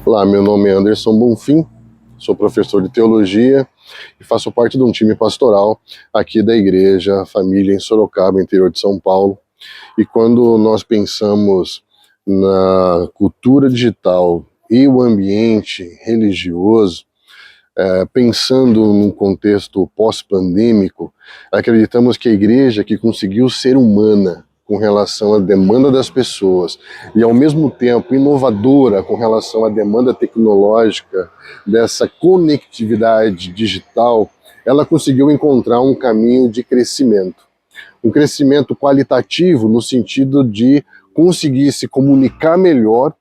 Olá, meu nome é Anderson Bonfim, sou professor de teologia e faço parte de um time pastoral aqui da Igreja Família em Sorocaba, interior de São Paulo. E quando nós pensamos na cultura digital e o ambiente religioso, pensando num contexto pós-pandêmico, acreditamos que a igreja que conseguiu ser humana com relação à demanda das pessoas e ao mesmo tempo inovadora com relação à demanda tecnológica dessa conectividade digital, ela conseguiu encontrar um caminho de crescimento. Um crescimento qualitativo no sentido de conseguir se comunicar melhor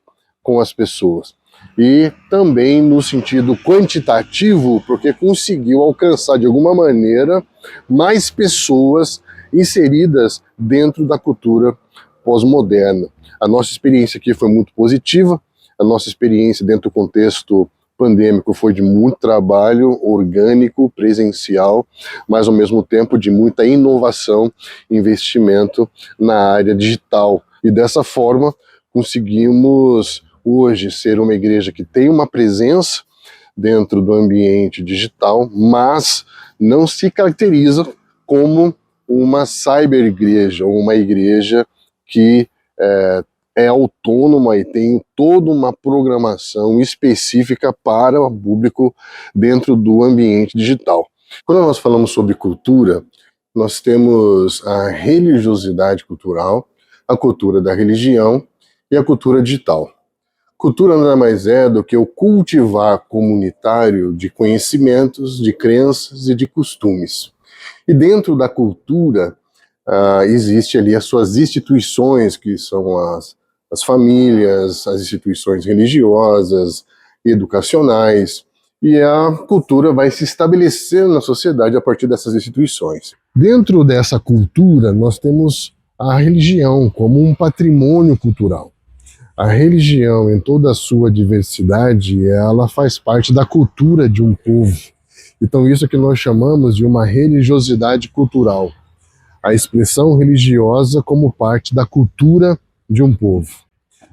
com as pessoas. E também no sentido quantitativo, porque conseguiu alcançar de alguma maneira mais pessoas inseridas dentro da cultura pós-moderna. A nossa experiência aqui foi muito positiva, a nossa experiência dentro do contexto pandêmico foi de muito trabalho orgânico, presencial, mas ao mesmo tempo de muita inovação, investimento na área digital. E dessa forma conseguimos hoje ser uma igreja que tem uma presença dentro do ambiente digital, mas não se caracteriza como uma cyber-igreja, ou uma igreja que é autônoma e tem toda uma programação específica para o público dentro do ambiente digital. Quando nós falamos sobre cultura, nós temos a religiosidade cultural, a cultura da religião e a cultura digital. Cultura nada mais é do que o cultivar comunitário de conhecimentos, de crenças e de costumes. E dentro da cultura existe ali as suas instituições, que são as famílias, as instituições religiosas, educacionais, e a cultura vai se estabelecer na sociedade a partir dessas instituições. Dentro dessa cultura, nós temos a religião como um patrimônio cultural. A religião, em toda a sua diversidade, ela faz parte da cultura de um povo. Então isso é que nós chamamos de uma religiosidade cultural. A expressão religiosa como parte da cultura de um povo.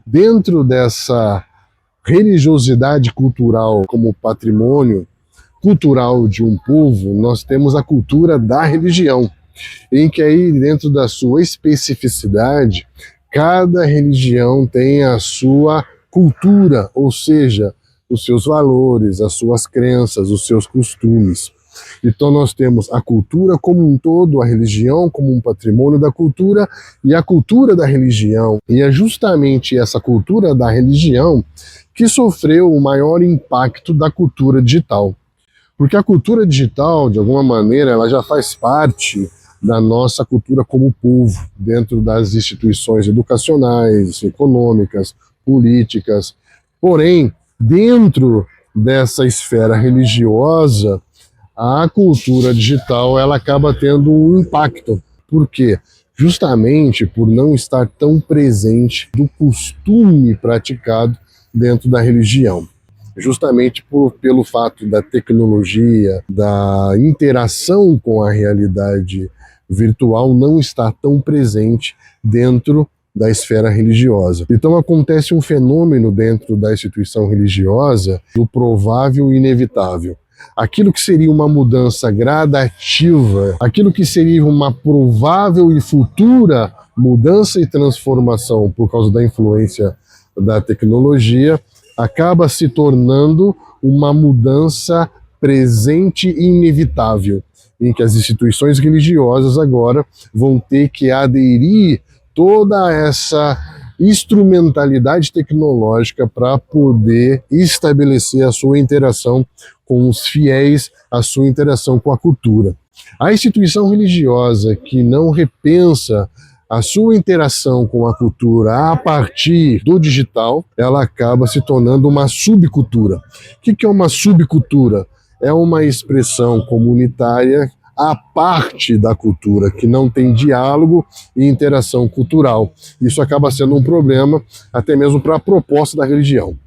Dentro dessa religiosidade cultural como patrimônio cultural de um povo, nós temos a cultura da religião, em que aí, dentro da sua especificidade, cada religião tem a sua cultura, ou seja, os seus valores, as suas crenças, os seus costumes. Então nós temos a cultura como um todo, a religião como um patrimônio da cultura e a cultura da religião. E é justamente essa cultura da religião que sofreu o maior impacto da cultura digital. Porque a cultura digital, de alguma maneira, ela já faz parte da nossa cultura como povo, dentro das instituições educacionais, econômicas, políticas. Porém, dentro dessa esfera religiosa, a cultura digital ela acaba tendo um impacto. Por quê? Justamente por não estar tão presente do costume praticado dentro da religião. Justamente pelo fato da tecnologia, da interação com a realidade virtual não estar tão presente dentro da esfera religiosa. Então acontece um fenômeno dentro da instituição religiosa do provável e inevitável. Aquilo que seria uma mudança gradativa, aquilo que seria uma provável e futura mudança e transformação por causa da influência da tecnologia, acaba se tornando uma mudança presente e inevitável, em que as instituições religiosas agora vão ter que aderir toda essa instrumentalidade tecnológica para poder estabelecer a sua interação com os fiéis, a sua interação com a cultura. A instituição religiosa que não repensa a sua interação com a cultura a partir do digital, ela acaba se tornando uma subcultura. O que é uma subcultura? É uma expressão comunitária à parte da cultura, que não tem diálogo e interação cultural. Isso acaba sendo um problema até mesmo para a proposta da religião.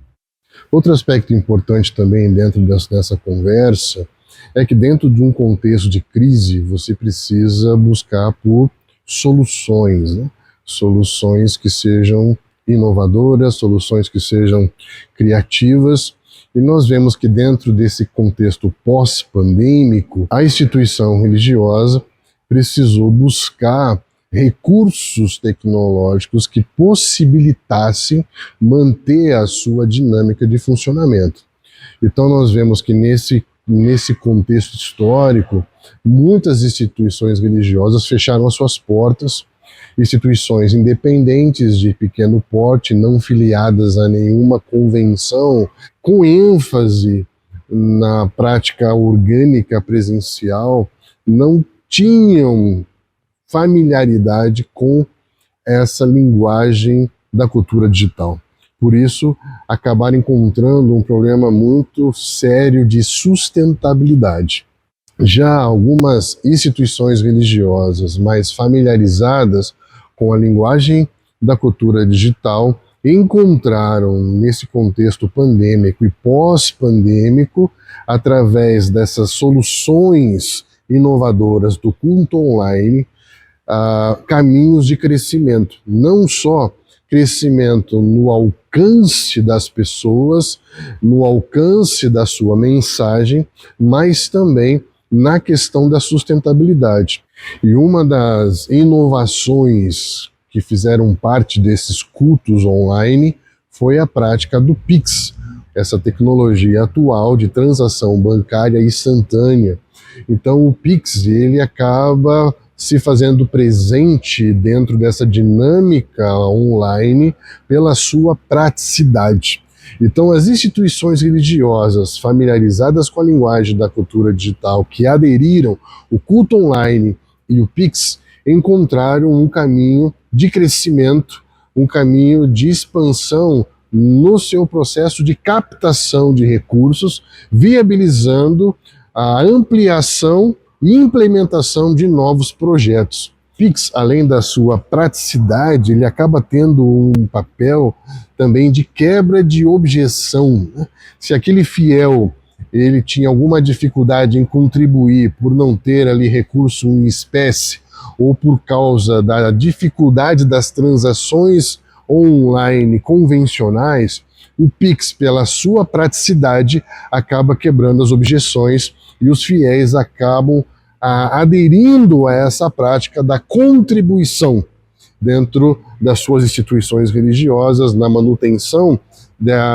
Outro aspecto importante também dentro dessa conversa é que dentro de um contexto de crise você precisa buscar por soluções, né? Soluções que sejam inovadoras, soluções que sejam criativas. E nós vemos que dentro desse contexto pós-pandêmico, a instituição religiosa precisou buscar recursos tecnológicos que possibilitassem manter a sua dinâmica de funcionamento. Então nós vemos que nesse contexto histórico, muitas instituições religiosas fecharam as suas portas, instituições independentes de pequeno porte, não filiadas a nenhuma convenção, com ênfase na prática orgânica presencial, não tinham familiaridade com essa linguagem da cultura digital. Por isso, acabaram encontrando um problema muito sério de sustentabilidade. Já algumas instituições religiosas mais familiarizadas com a linguagem da cultura digital encontraram nesse contexto pandêmico e pós-pandêmico, através dessas soluções inovadoras do culto online, caminhos de crescimento, não só crescimento no alcance das pessoas, no alcance da sua mensagem, mas também na questão da sustentabilidade. E uma das inovações que fizeram parte desses cultos online foi a prática do Pix, essa tecnologia atual de transação bancária instantânea. Então o Pix, ele acaba se fazendo presente dentro dessa dinâmica online pela sua praticidade. Então, as instituições religiosas familiarizadas com a linguagem da cultura digital, que aderiram o culto online e o Pix, encontraram um caminho de crescimento, um caminho de expansão no seu processo de captação de recursos, viabilizando a ampliação e implementação de novos projetos. Pix, além da sua praticidade, ele acaba tendo um papel também de quebra de objeção. Se aquele fiel ele tinha alguma dificuldade em contribuir por não ter ali recurso em espécie ou por causa da dificuldade das transações online convencionais, o Pix, pela sua praticidade, acaba quebrando as objeções e os fiéis acabam aderindo a essa prática da contribuição dentro das suas instituições religiosas, na manutenção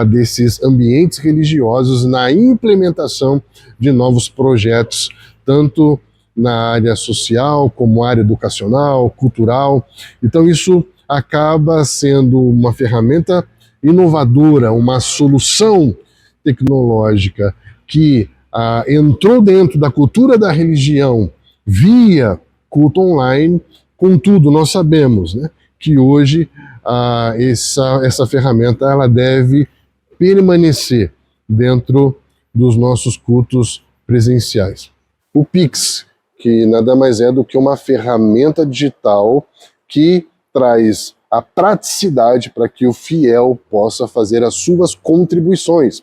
desses ambientes religiosos, na implementação de novos projetos, tanto na área social, como área educacional, cultural. Então isso acaba sendo uma ferramenta inovadora, uma solução tecnológica que entrou dentro da cultura da religião via culto online. Contudo, nós sabemos, né, que hoje essa ferramenta ela deve permanecer dentro dos nossos cultos presenciais. O Pix, que nada mais é do que uma ferramenta digital que traz a praticidade para que o fiel possa fazer as suas contribuições.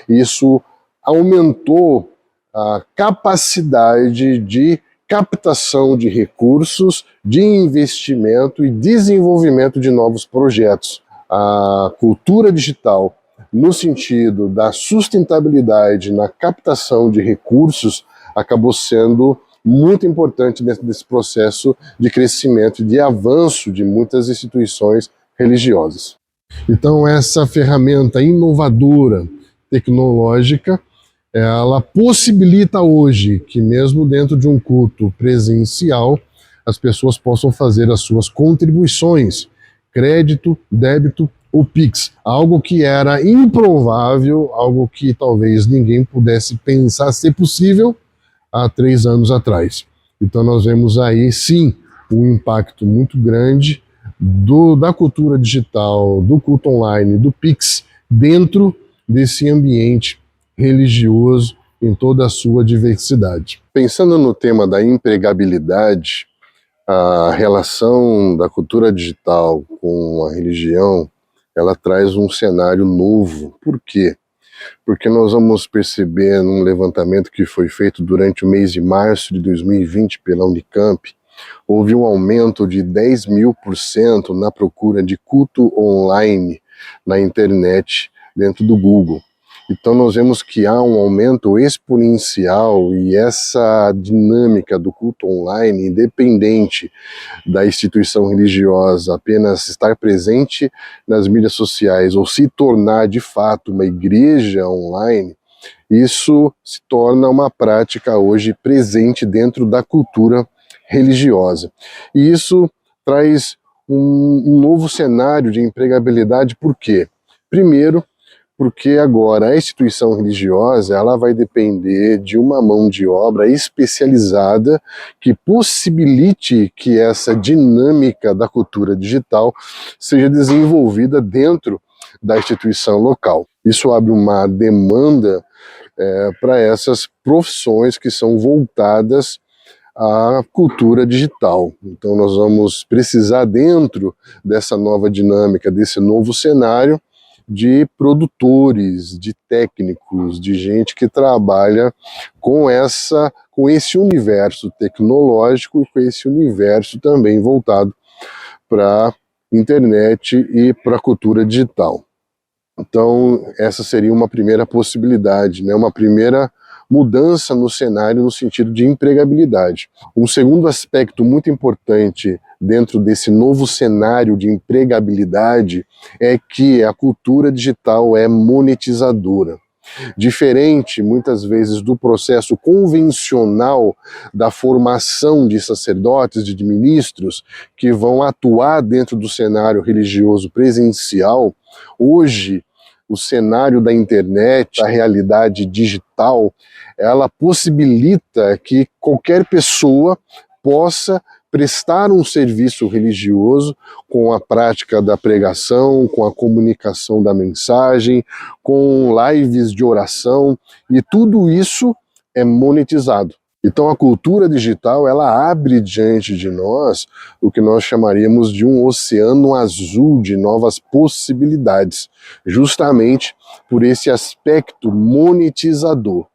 Isso aumentou a capacidade de captação de recursos, de investimento e desenvolvimento de novos projetos. A cultura digital, no sentido da sustentabilidade na captação de recursos, acabou sendo muito importante dentro desse processo de crescimento e de avanço de muitas instituições religiosas. Então, essa ferramenta inovadora, tecnológica, ela possibilita hoje que mesmo dentro de um culto presencial, as pessoas possam fazer as suas contribuições, crédito, débito ou Pix, algo que era improvável, algo que talvez ninguém pudesse pensar ser possível há 3 anos atrás. Então nós vemos aí sim um impacto muito grande da cultura digital, do culto online, do Pix, dentro desse ambiente religioso em toda a sua diversidade. Pensando no tema da empregabilidade, a relação da cultura digital com a religião, ela traz um cenário novo. Por quê? Porque nós vamos perceber num levantamento que foi feito durante o mês de março de 2020 pela Unicamp, houve um aumento de 10.000% na procura de culto online na internet dentro do Google. Então nós vemos que há um aumento exponencial e essa dinâmica do culto online, independente da instituição religiosa apenas estar presente nas mídias sociais ou se tornar de fato uma igreja online, isso se torna uma prática hoje presente dentro da cultura religiosa. E isso traz um novo cenário de empregabilidade, por quê? Primeiro, porque agora a instituição religiosa ela vai depender de uma mão de obra especializada que possibilite que essa dinâmica da cultura digital seja desenvolvida dentro da instituição local. Isso abre uma demanda para essas profissões que são voltadas à cultura digital. Então nós vamos precisar, dentro dessa nova dinâmica, desse novo cenário, de produtores, de técnicos, de gente que trabalha com esse universo tecnológico e com esse universo também voltado para a internet e para a cultura digital. Então essa seria uma primeira possibilidade, né? Uma primeira mudança no cenário no sentido de empregabilidade. Um segundo aspecto muito importante dentro desse novo cenário de empregabilidade é que a cultura digital é monetizadora. Diferente, muitas vezes, do processo convencional da formação de sacerdotes, de ministros, que vão atuar dentro do cenário religioso presencial, hoje o cenário da internet, a realidade digital, ela possibilita que qualquer pessoa possa prestar um serviço religioso com a prática da pregação, com a comunicação da mensagem, com lives de oração, e tudo isso é monetizado. Então a cultura digital ela abre diante de nós o que nós chamaríamos de um oceano azul de novas possibilidades, justamente por esse aspecto monetizador.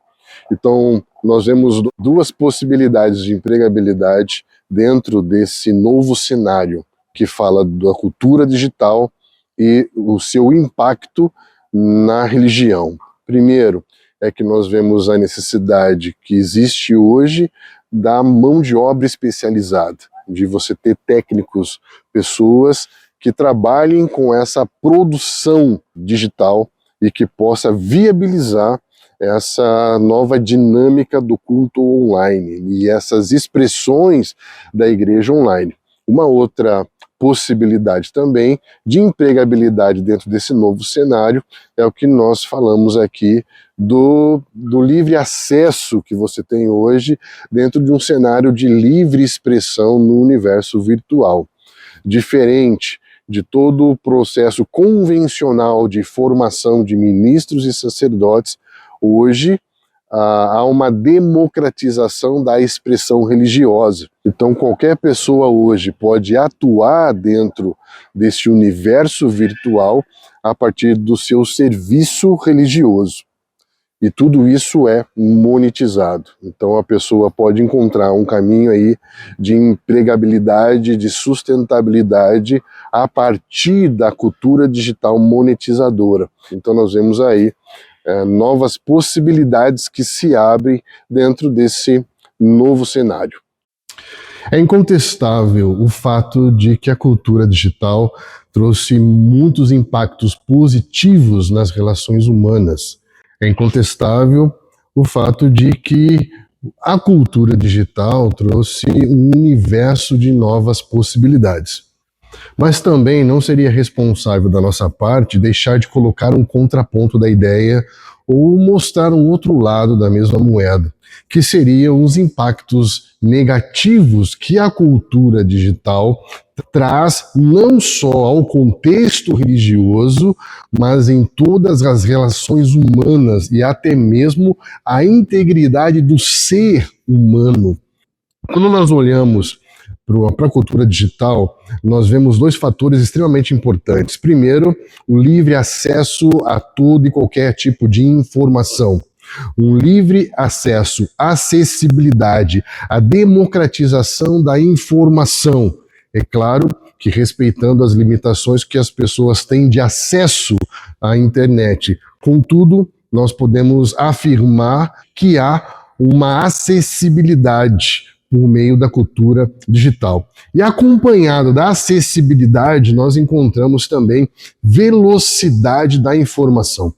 Então nós vemos duas possibilidades de empregabilidade dentro desse novo cenário que fala da cultura digital e o seu impacto na religião. Primeiro, é que nós vemos a necessidade que existe hoje da mão de obra especializada, de você ter técnicos, pessoas que trabalhem com essa produção digital e que possa viabilizar essa nova dinâmica do culto online e essas expressões da igreja online. Uma outra possibilidade também de empregabilidade dentro desse novo cenário é o que nós falamos aqui do livre acesso que você tem hoje dentro de um cenário de livre expressão no universo virtual. Diferente de todo o processo convencional de formação de ministros e sacerdotes, hoje há uma democratização da expressão religiosa. Então qualquer pessoa hoje pode atuar dentro desse universo virtual a partir do seu serviço religioso. E tudo isso é monetizado. Então a pessoa pode encontrar um caminho aí de empregabilidade, de sustentabilidade a partir da cultura digital monetizadora. Então nós vemos aí novas possibilidades que se abrem dentro desse novo cenário. É incontestável o fato de que a cultura digital trouxe muitos impactos positivos nas relações humanas. É incontestável o fato de que a cultura digital trouxe um universo de novas possibilidades. Mas também não seria responsável da nossa parte deixar de colocar um contraponto da ideia ou mostrar um outro lado da mesma moeda, que seriam os impactos negativos que a cultura digital traz não só ao contexto religioso, mas em todas as relações humanas e até mesmo a integridade do ser humano. Quando nós olhamos para a cultura digital, nós vemos dois fatores extremamente importantes. Primeiro, o livre acesso a todo e qualquer tipo de informação. um livre acesso, acessibilidade, a democratização da informação. É claro que respeitando as limitações que as pessoas têm de acesso à internet. Contudo, nós podemos afirmar que há uma acessibilidade por meio da cultura digital. E acompanhado da acessibilidade, nós encontramos também velocidade da informação.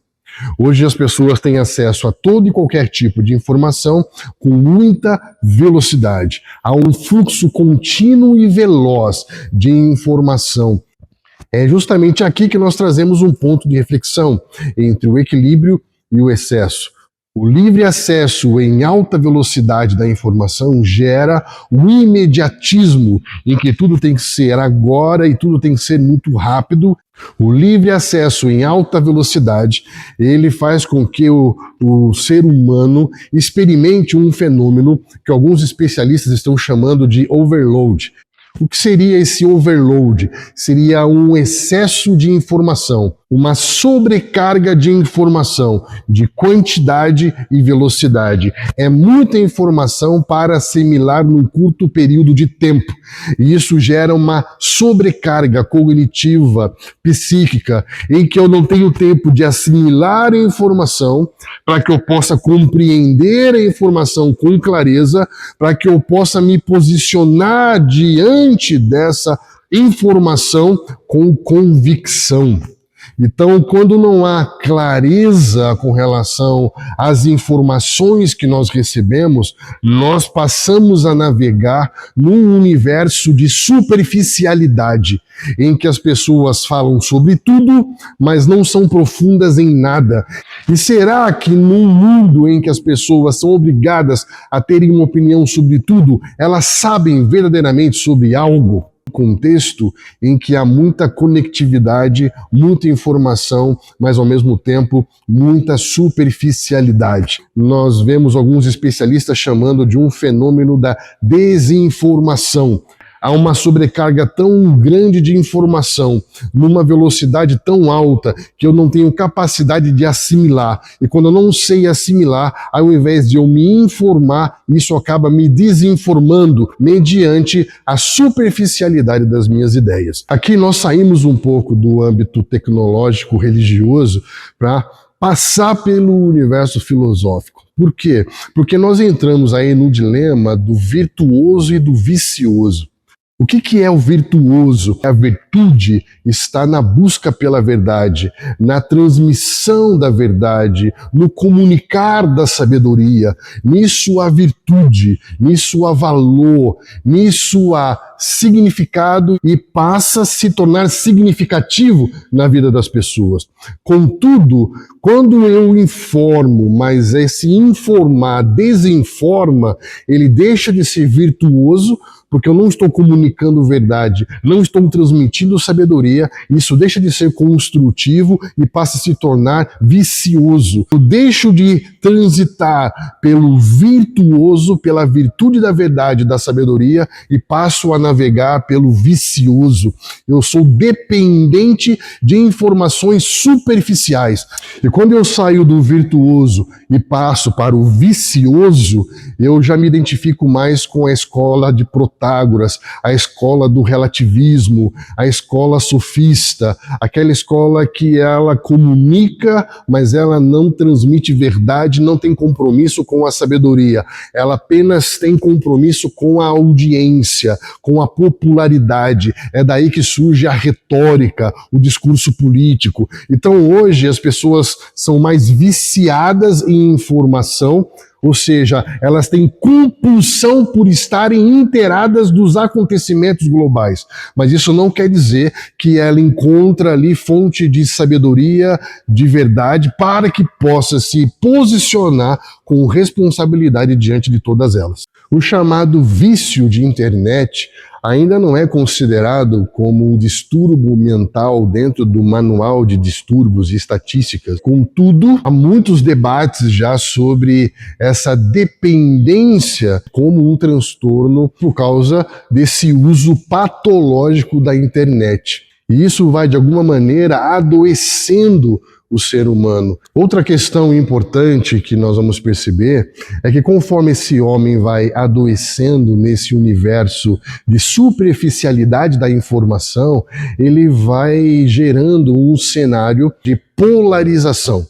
Hoje as pessoas têm acesso a todo e qualquer tipo de informação com muita velocidade. Há um fluxo contínuo e veloz de informação. É justamente aqui que nós trazemos um ponto de reflexão entre o equilíbrio e o excesso. O livre acesso em alta velocidade da informação gera o imediatismo em que tudo tem que ser agora e tudo tem que ser muito rápido. O livre acesso em alta velocidade, ele faz com que o ser humano experimente um fenômeno que alguns especialistas estão chamando de overload. O que seria esse overload? Seria um excesso de informação, uma sobrecarga de informação, de quantidade e velocidade. É muita informação para assimilar num curto período de tempo. E isso gera uma sobrecarga cognitiva, psíquica, em que eu não tenho tempo de assimilar a informação para que eu possa compreender a informação com clareza, para que eu possa me posicionar diante dessa informação com convicção. Então, quando não há clareza com relação às informações que nós recebemos, nós passamos a navegar num universo de superficialidade, em que as pessoas falam sobre tudo, mas não são profundas em nada. E será que num mundo em que as pessoas são obrigadas a terem uma opinião sobre tudo, elas sabem verdadeiramente sobre algo? Contexto em que há muita conectividade, muita informação, mas ao mesmo tempo muita superficialidade. Nós vemos alguns especialistas chamando de um fenômeno da desinformação. Há uma sobrecarga tão grande de informação, numa velocidade tão alta, que eu não tenho capacidade de assimilar. E quando eu não sei assimilar, ao invés de eu me informar, isso acaba me desinformando mediante a superficialidade das minhas ideias. Aqui nós saímos um pouco do âmbito tecnológico religioso para passar pelo universo filosófico. Por quê? Porque nós entramos aí no dilema do virtuoso e do vicioso. O que é o virtuoso? A virtude está na busca pela verdade, na transmissão da verdade, no comunicar da sabedoria. Nisso há virtude, nisso há valor, nisso há significado e passa a se tornar significativo na vida das pessoas. Contudo, quando eu informo, mas esse informar desinforma, ele deixa de ser virtuoso, porque eu não estou comunicando verdade, não estou transmitindo sabedoria, isso deixa de ser construtivo e passa a se tornar vicioso. Eu deixo de transitar pelo virtuoso, pela virtude da verdade, da sabedoria, e passo a navegar pelo vicioso. Eu sou dependente de informações superficiais. E quando eu saio do virtuoso e passo para o vicioso, eu já me identifico mais com a escola de Protágoras, a escola do relativismo, a escola sofista, aquela escola que ela comunica, mas ela não transmite verdade, não tem compromisso com a sabedoria, ela apenas tem compromisso com a audiência, com a popularidade. É daí que surge a retórica, o discurso político. Então hoje as pessoas são mais viciadas em informação, ou seja, elas têm compulsão por estarem inteiradas dos acontecimentos globais. Mas isso não quer dizer que ela encontra ali fonte de sabedoria, de verdade, para que possa se posicionar com responsabilidade diante de todas elas. O chamado vício de internet ainda não é considerado como um distúrbio mental dentro do manual de distúrbios e estatísticas. Contudo, há muitos debates já sobre essa dependência como um transtorno por causa desse uso patológico da internet. E isso vai, de alguma maneira, adoecendo o ser humano. Outra questão importante que nós vamos perceber é que conforme esse homem vai adoecendo nesse universo de superficialidade da informação, ele vai gerando um cenário de polarização,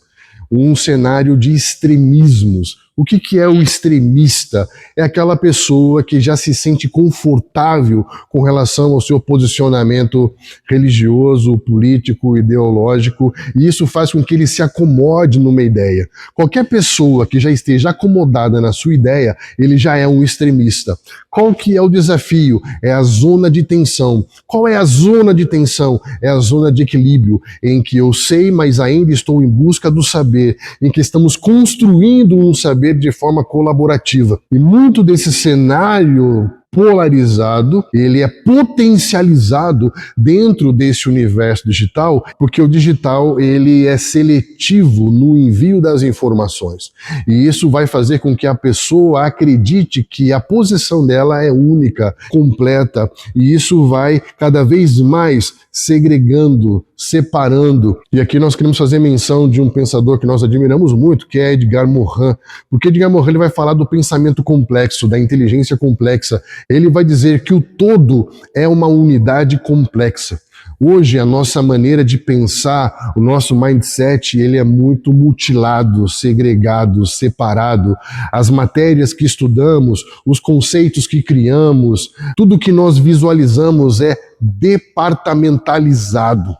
um cenário de extremismos. O que é o extremista? É aquela pessoa que já se sente confortável com relação ao seu posicionamento religioso, político, ideológico, e isso faz com que ele se acomode numa ideia. Qualquer pessoa que já esteja acomodada na sua ideia, ele já é um extremista. Qual que é o desafio? É a zona de tensão. Qual é a zona de tensão? É a zona de equilíbrio, em que eu sei, mas ainda estou em busca do saber, em que estamos construindo um saber de forma colaborativa. E muito desse cenário polarizado, ele é potencializado dentro desse universo digital, porque o digital ele é seletivo no envio das informações. E isso vai fazer com que a pessoa acredite que a posição dela é única, completa, e isso vai cada vez mais segregando, separando. E aqui nós queremos fazer menção de um pensador que nós admiramos muito, que é Edgar Morin, porque Edgar Morin ele vai falar do pensamento complexo, da inteligência complexa. Ele vai dizer que o todo é uma unidade complexa. Hoje, a nossa maneira de pensar, o nosso mindset, ele é muito mutilado, segregado, separado. As matérias que estudamos, os conceitos que criamos, tudo que nós visualizamos é departamentalizado.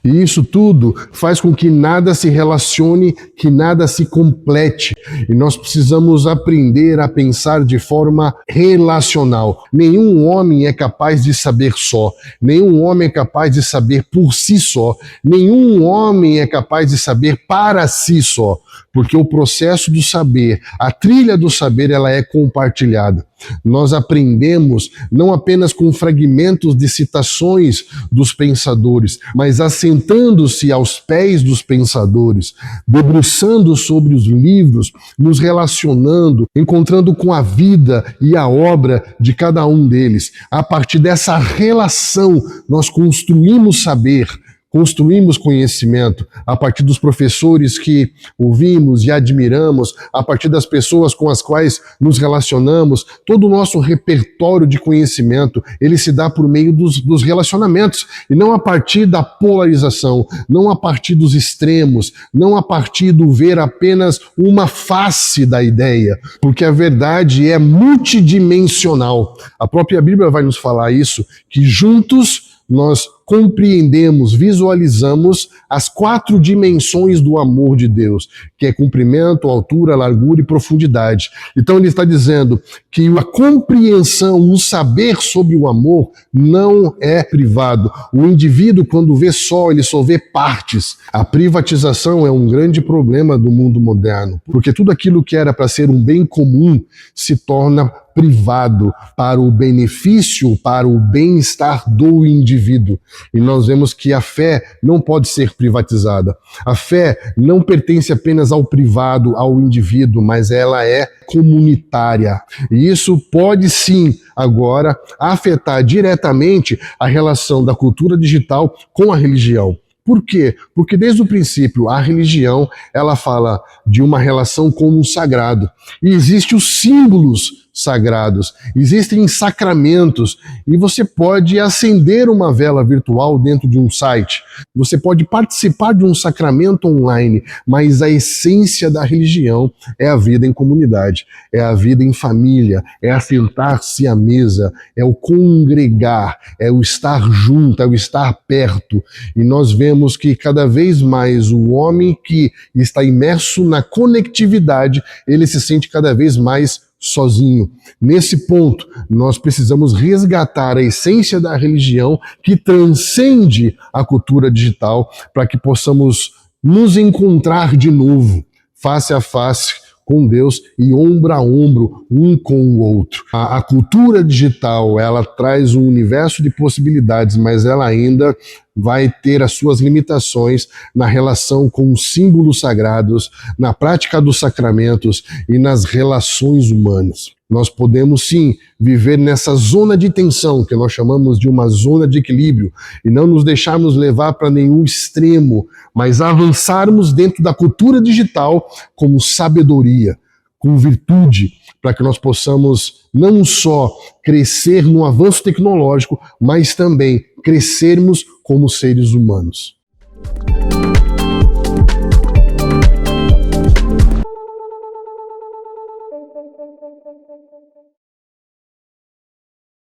E isso tudo faz com que nada se relacione, que nada se complete. E nós precisamos aprender a pensar de forma relacional. Nenhum homem é capaz de saber só. Nenhum homem é capaz de saber por si só. Nenhum homem é capaz de saber para si só. Porque o processo do saber, a trilha do saber, ela é compartilhada. Nós aprendemos não apenas com fragmentos de citações dos pensadores, mas assentando-se aos pés dos pensadores, debruçando sobre os livros, nos relacionando, encontrando com a vida e a obra de cada um deles. A partir dessa relação, nós construímos saber, construímos conhecimento a partir dos professores que ouvimos e admiramos, a partir das pessoas com as quais nos relacionamos. Todo o nosso repertório de conhecimento, ele se dá por meio dos relacionamentos, e não a partir da polarização, não a partir dos extremos, não a partir do ver apenas uma face da ideia, porque a verdade é multidimensional. A própria Bíblia vai nos falar isso, que juntos nós compreendemos, visualizamos as 4 dimensões do amor de Deus, que é comprimento, altura, largura e profundidade. Então ele está dizendo que a compreensão, o saber sobre o amor não é privado. O indivíduo, quando vê só, ele só vê partes. A privatização é um grande problema do mundo moderno, porque tudo aquilo que era para ser um bem comum se torna privado para o benefício, para o bem-estar do indivíduo. E nós vemos que a fé não pode ser privatizada. A fé não pertence apenas ao privado, ao indivíduo, mas ela é comunitária. E isso pode sim, agora, afetar diretamente a relação da cultura digital com a religião. Por quê? Porque desde o princípio a religião ela fala de uma relação com o sagrado. E existem os símbolos sagrados, existem sacramentos, e você pode acender uma vela virtual dentro de um site, você pode participar de um sacramento online, mas a essência da religião é a vida em comunidade, é a vida em família, é assentar-se à mesa, é o congregar, é o estar junto, é o estar perto. E nós vemos que cada vez mais o homem que está imerso na conectividade, ele se sente cada vez mais sozinho. Nesse ponto, nós precisamos resgatar a essência da religião que transcende a cultura digital para que possamos nos encontrar de novo, face a face com Deus e ombro a ombro, um com o outro. A cultura digital, ela traz um universo de possibilidades, mas ela ainda vai ter as suas limitações na relação com os símbolos sagrados, na prática dos sacramentos e nas relações humanas. Nós podemos sim viver nessa zona de tensão, que nós chamamos de uma zona de equilíbrio, e não nos deixarmos levar para nenhum extremo, mas avançarmos dentro da cultura digital como sabedoria, com virtude, para que nós possamos não só crescer no avanço tecnológico, mas também crescermos como seres humanos.